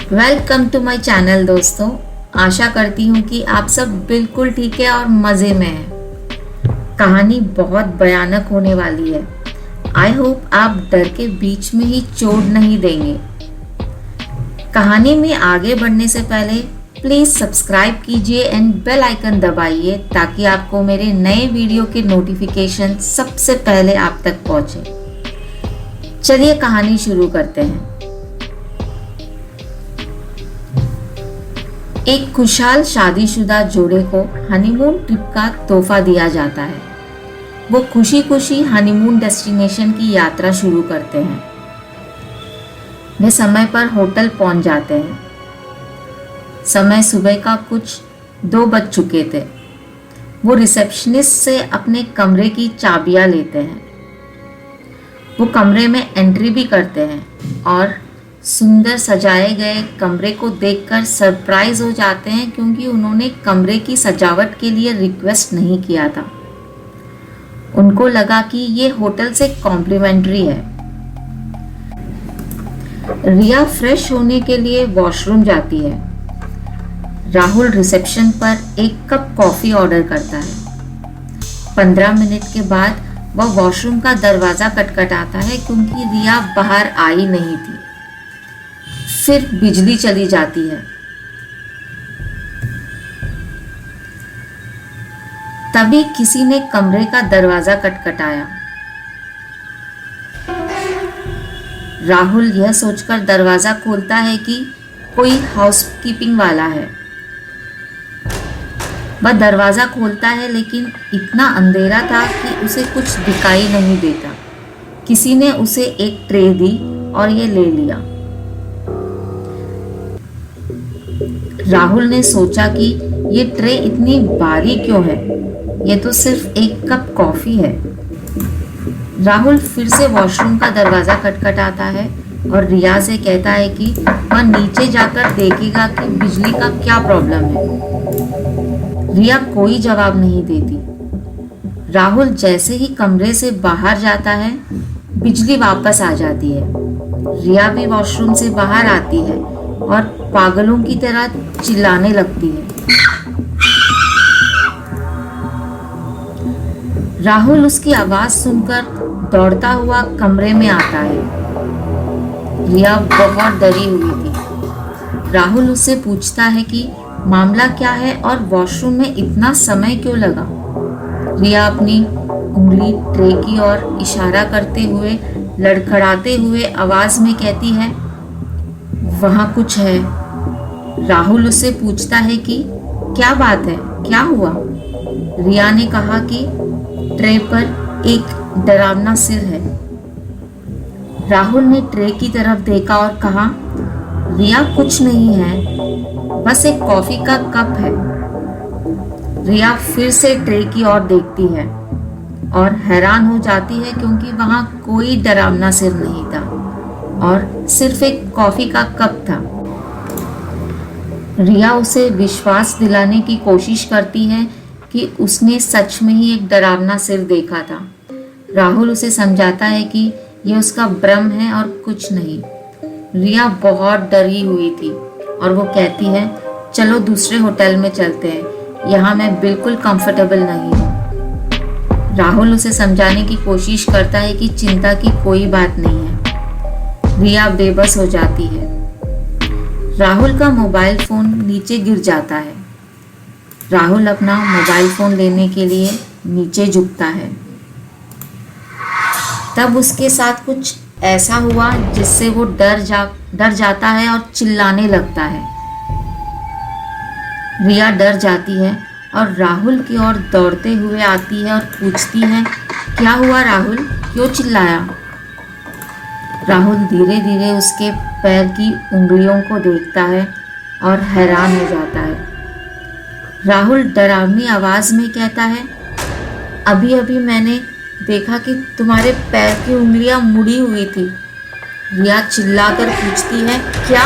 Welcome to my channel दोस्तों। आशा करती हूँ कि आप सब बिल्कुल ठीक है और मज़े में हैं। कहानी बहुत भयानक होने वाली है। आई होप आप डर के बीच में ही चोट नहीं देंगे। कहानी में आगे बढ़ने से पहले प्लीज़ सब्सक्राइब कीजिए एंड बेल आइकन दबाइए ताकि आपको मेरे नए वीडियो के नोटिफिकेशन सबसे पहले आप तक पहुँचे। चलिए कहानी शुरू करते हैं। एक खुशहाल शादीशुदा जोड़े को हनीमून ट्रिप का तोहफा दिया जाता है। वो खुशी खुशी हनीमून डेस्टिनेशन की यात्रा शुरू करते हैं। वे समय पर होटल पहुंच जाते हैं। समय सुबह का कुछ 2 बज चुके थे। वो रिसेप्शनिस्ट से अपने कमरे की चाबियां लेते हैं। वो कमरे में एंट्री भी करते हैं और सुंदर सजाए गए कमरे को देखकर सरप्राइज हो जाते हैं क्योंकि उन्होंने कमरे की सजावट के लिए रिक्वेस्ट नहीं किया था। उनको लगा कि ये होटल से कॉम्प्लीमेंट्री है। रिया फ्रेश होने के लिए वॉशरूम जाती है। राहुल रिसेप्शन पर एक कप कॉफी ऑर्डर करता है। 15 मिनट के बाद वह वॉशरूम का दरवाजा खटखटाता है क्योंकि रिया बाहर आई नहीं थी। फिर बिजली चली जाती है। तभी किसी ने कमरे का दरवाजा खटखटाया। राहुल यह सोचकर दरवाजा खोलता है कि कोई हाउसकीपिंग वाला है। वह दरवाजा खोलता है लेकिन इतना अंधेरा था कि उसे कुछ दिखाई नहीं देता। किसी ने उसे एक ट्रे दी और ये ले लिया। राहुल ने सोचा कि ये ट्रे इतनी भारी क्यों है, ये तो सिर्फ एक कप कॉफी है। राहुल फिर से वॉशरूम का दरवाजा खटखटाता है और रिया से कहता है कि वह नीचे जाकर देखेगा कि बिजली का क्या प्रॉब्लम है। रिया कोई जवाब नहीं देती। राहुल जैसे ही कमरे से बाहर जाता है, बिजली वापस आ जाती है। रिया भी वॉशरूम से बाहर आती है और पागलों की तरह चिल्लाने लगती है। राहुल उसकी आवाज सुनकर दौड़ता हुआ कमरे में आता है। रिया बहुत डरी हुई थी। राहुल उससे पूछता है कि मामला क्या है और वॉशरूम में इतना समय क्यों लगा। रिया अपनी उंगली ट्रे की ओर इशारा करते हुए लड़खड़ाते हुए आवाज में कहती है, वहां कुछ है। राहुल उससे पूछता है कि क्या बात है, क्या हुआ। रिया ने कहा कि ट्रे पर एक डरावना सिर है। राहुल ने ट्रे की तरफ देखा और कहा, रिया कुछ नहीं है, बस एक कॉफी का कप है। रिया फिर से ट्रे की ओर देखती है और हैरान हो जाती है क्योंकि वहां कोई डरावना सिर नहीं था और सिर्फ एक कॉफी का कप था। रिया उसे विश्वास दिलाने की कोशिश करती है कि उसने सच में ही एक डरावना सिर देखा था। राहुल उसे समझाता है कि यह उसका भ्रम है और कुछ नहीं। रिया बहुत डरी हुई थी और वो कहती है, चलो दूसरे होटल में चलते हैं, यहाँ मैं बिल्कुल कंफर्टेबल नहीं हूँ। राहुल उसे समझाने की कोशिश करता है कि चिंता की कोई बात नहीं है। रिया बेबस हो जाती है। राहुल का मोबाइल फोन नीचे गिर जाता है। राहुल अपना मोबाइल फोन लेने के लिए नीचे झुकता है। तब उसके साथ कुछ ऐसा हुआ जिससे वो डर जाता है और चिल्लाने लगता है। रिया डर जाती है और राहुल की ओर दौड़ते हुए आती है और पूछती है, क्या हुआ राहुल, क्यों चिल्लाया। राहुल धीरे धीरे उसके पैर की उंगलियों को देखता है और हैरान हो जाता है। राहुल डरावनी आवाज में कहता है, अभी अभी मैंने देखा कि तुम्हारे पैर की उंगलियां मुड़ी हुई थी। रिया चिल्लाकर पूछती है, क्या।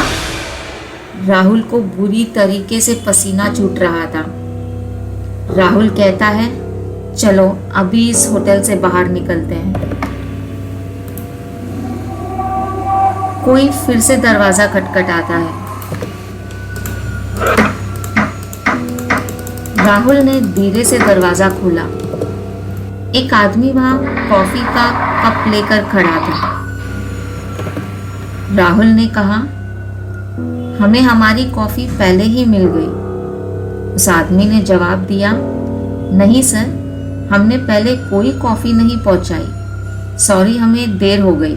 राहुल को बुरी तरीके से पसीना छूट रहा था। राहुल कहता है, चलो अभी इस होटल से बाहर निकलते हैं। कोई फिर से दरवाजा खटखटाता है। राहुल ने धीरे से दरवाजा खोला। एक आदमी वहां कॉफी का कप लेकर खड़ा था। राहुल ने कहा, हमें हमारी कॉफी पहले ही मिल गई। उस आदमी ने जवाब दिया, नहीं सर, हमने पहले कोई कॉफी नहीं पहुंचाई। सॉरी, हमें देर हो गई।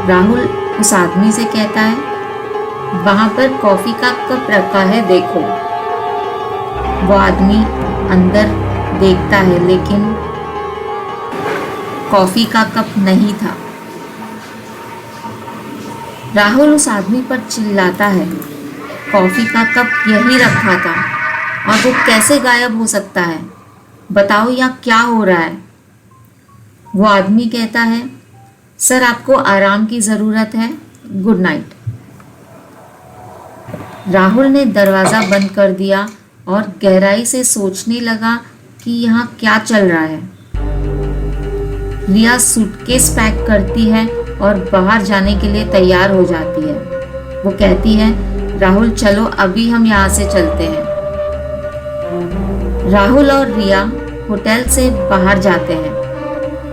राहुल उस आदमी से कहता है, वहां पर कॉफी का कप रखा है, देखो। वो आदमी अंदर देखता है, लेकिन कॉफी का कप नहीं था। राहुल उस आदमी पर चिल्लाता है, कॉफी का कप यहीं रखा था और वो कैसे गायब हो सकता है? बताओ यहाँ क्या हो रहा है? वो आदमी कहता है, सर आपको आराम की ज़रूरत है, गुड नाइट। राहुल ने दरवाज़ा बंद कर दिया और गहराई से सोचने लगा कि यहाँ क्या चल रहा है। रिया सूटकेस पैक करती है और बाहर जाने के लिए तैयार हो जाती है। वो कहती है, राहुल चलो अभी हम यहाँ से चलते हैं। राहुल और रिया होटल से बाहर जाते हैं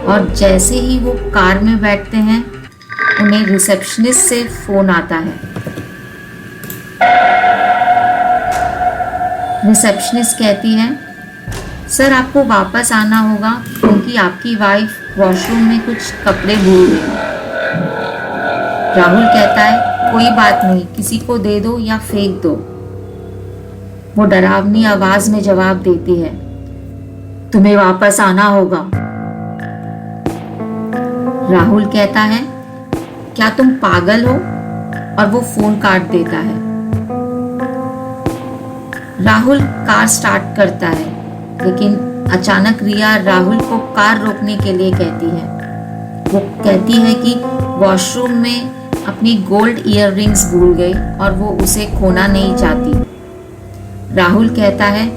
और जैसे ही वो कार में बैठते हैं, उन्हें रिसेप्शनिस्ट से फोन आता है। रिसेप्शनिस्ट कहती है, सर आपको वापस आना होगा क्योंकि आपकी वाइफ वॉशरूम में कुछ कपड़े भूल गई। राहुल कहता है, कोई बात नहीं, किसी को दे दो या फेंक दो। वो डरावनी आवाज में जवाब देती है, तुम्हें वापस आना होगा। राहुल कहता है, क्या तुम पागल हो? और वो फोन काट देता है। राहुल कार स्टार्ट करता है, लेकिन अचानक रिया राहुल को कार रोकने के लिए कहती है। वो कहती है कि वॉशरूम में अपनी गोल्ड ईयररिंग्स भूल गई और वो उसे खोना नहीं चाहती। राहुल कहता है,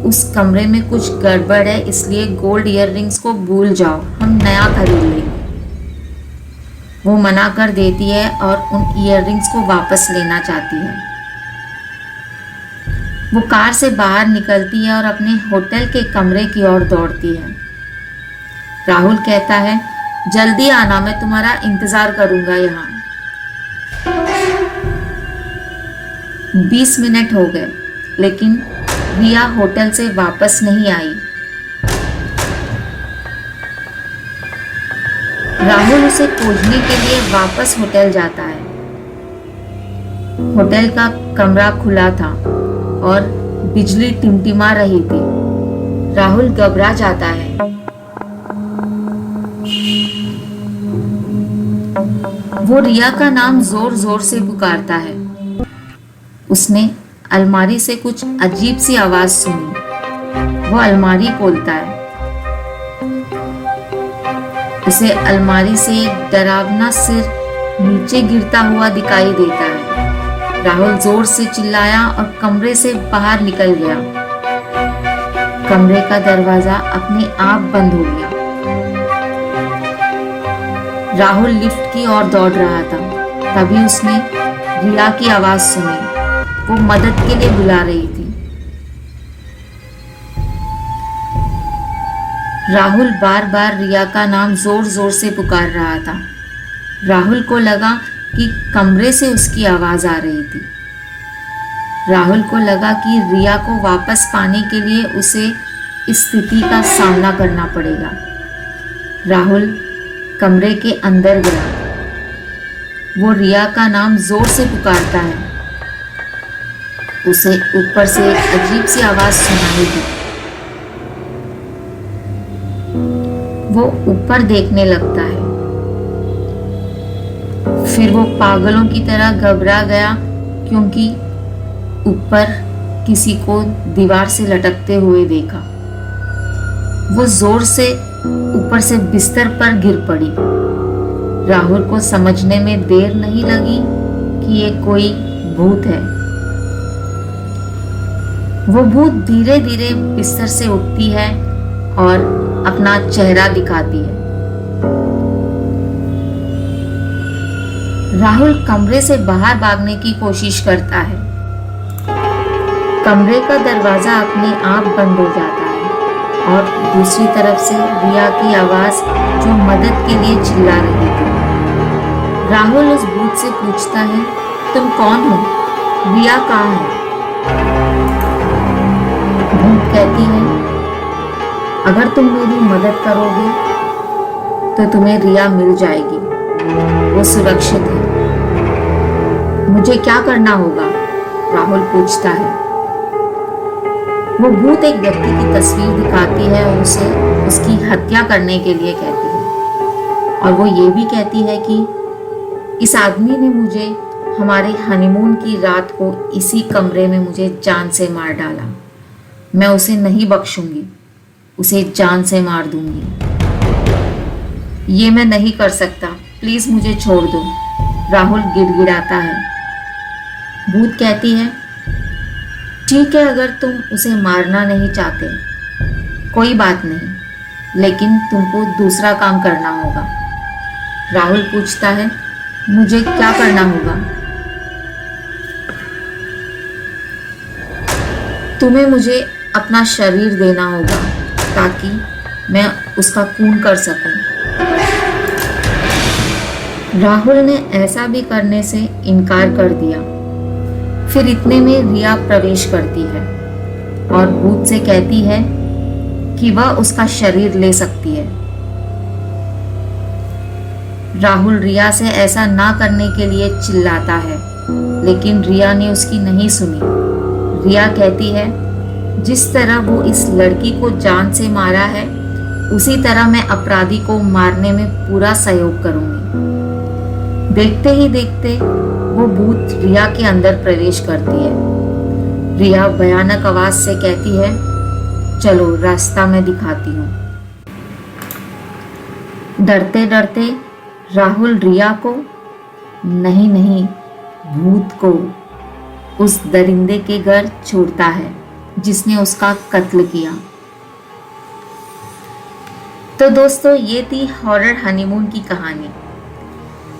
उस कमरे में कुछ गड़बड़ है, इसलिए गोल्ड ईयररिंग्स को भूल जाओ, हम नया खरीद लेंगे। वो मना कर देती है और उन ईयररिंग्स को वापस लेना चाहती है। वो कार से बाहर निकलती है और अपने होटल के कमरे की ओर दौड़ती है। राहुल कहता है, जल्दी आना, मैं तुम्हारा इंतजार करूंगा यहाँ। 20 मिनट हो गए, लेकिन रिया होटल से वापस नहीं आई। राहुल उसे खोजने के लिए वापस होटल जाता है। होटल का कमरा खुला था और बिजली टिमटिमा रही थी। राहुल घबरा जाता है। वो रिया का नाम जोर जोर से पुकारता है। उसने अलमारी से कुछ अजीब सी आवाज सुनी। वो अलमारी खोलता है। उसे अलमारी से एक डरावना सिर नीचे गिरता हुआ दिखाई देता है। राहुल जोर से चिल्लाया और कमरे से बाहर निकल गया। कमरे का दरवाजा अपने आप बंद हो गया। राहुल लिफ्ट की ओर दौड़ रहा था, तभी उसने रिया की आवाज सुनी। वो मदद के लिए बुला रही थी। राहुल बार बार रिया का नाम जोर जोर से पुकार रहा था। राहुल को लगा कि कमरे से उसकी आवाज आ रही थी। राहुल को लगा कि रिया को वापस पाने के लिए उसे इस स्थिति का सामना करना पड़ेगा। राहुल कमरे के अंदर गया। वो रिया का नाम जोर से पुकारता है। उसे ऊपर से एक अजीब सी आवाज सुनाई दी। वो ऊपर देखने लगता है। फिर वो पागलों की तरह घबरा गया क्योंकि ऊपर किसी को दीवार से लटकते हुए देखा। वो जोर से ऊपर से बिस्तर पर गिर पड़ी। राहुल को समझने में देर नहीं लगी कि ये कोई भूत है। वो भूत धीरे धीरे बिस्तर से उठती है और अपना चेहरा दिखाती है। राहुल कमरे से बाहर भागने की कोशिश करता है। कमरे का दरवाजा अपने आप बंद हो जाता है और दूसरी तरफ से रिया की आवाज जो मदद के लिए चिल्ला रही थी। राहुल उस भूत से पूछता है, तुम कौन हो? रिया कहाँ है? भूत कहती है, अगर तुम मेरी मदद करोगे तो तुम्हें रिया मिल जाएगी, वो सुरक्षित है। मुझे क्या करना होगा? राहुल पूछता है। वो भूत एक व्यक्ति की तस्वीर दिखाती है और उसे उसकी हत्या करने के लिए कहती है, और वो ये भी कहती है कि इस आदमी ने मुझे हमारे हनीमून की रात को इसी कमरे में मुझे जान से मार डाला। मैं उसे नहीं बख्शूंगी, उसे जान से मार दूंगी। ये मैं नहीं कर सकता, प्लीज मुझे छोड़ दो। राहुल गिड़गिड़ाता है। भूत कहती है, ठीक है, अगर तुम उसे मारना नहीं चाहते कोई बात नहीं, लेकिन तुमको दूसरा काम करना होगा। राहुल पूछता है, मुझे क्या करना होगा? तुम्हें मुझे अपना शरीर देना होगा ताकि मैं उसका खून कर सकूं। राहुल ने ऐसा भी करने से इनकार कर दिया। फिर इतने में रिया प्रवेश करती है और भूत से कहती है कि वह उसका शरीर ले सकती है। राहुल रिया से ऐसा ना करने के लिए चिल्लाता है, लेकिन रिया ने उसकी नहीं सुनी। रिया कहती है, जिस तरह वो इस लड़की को जान से मारा है, उसी तरह मैं अपराधी को मारने में पूरा सहयोग करूंगी। देखते ही देखते वो भूत रिया के अंदर प्रवेश करती है। रिया भयानक आवाज से कहती है, चलो रास्ता मैं दिखाती हूँ। डरते डरते राहुल रिया को नहीं भूत को उस दरिंदे के घर छोड़ता है जिसने उसका कत्ल किया। तो दोस्तों, ये थी हॉरर हनीमून की कहानी।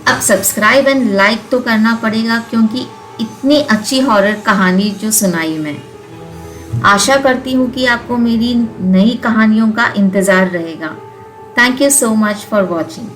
अब सब्सक्राइब एंड लाइक तो करना पड़ेगा, क्योंकि इतनी अच्छी हॉरर कहानी जो सुनाई मैं। आशा करती हूँ कि आपको मेरी नई कहानियों का इंतज़ार रहेगा। Thank you so much for watching.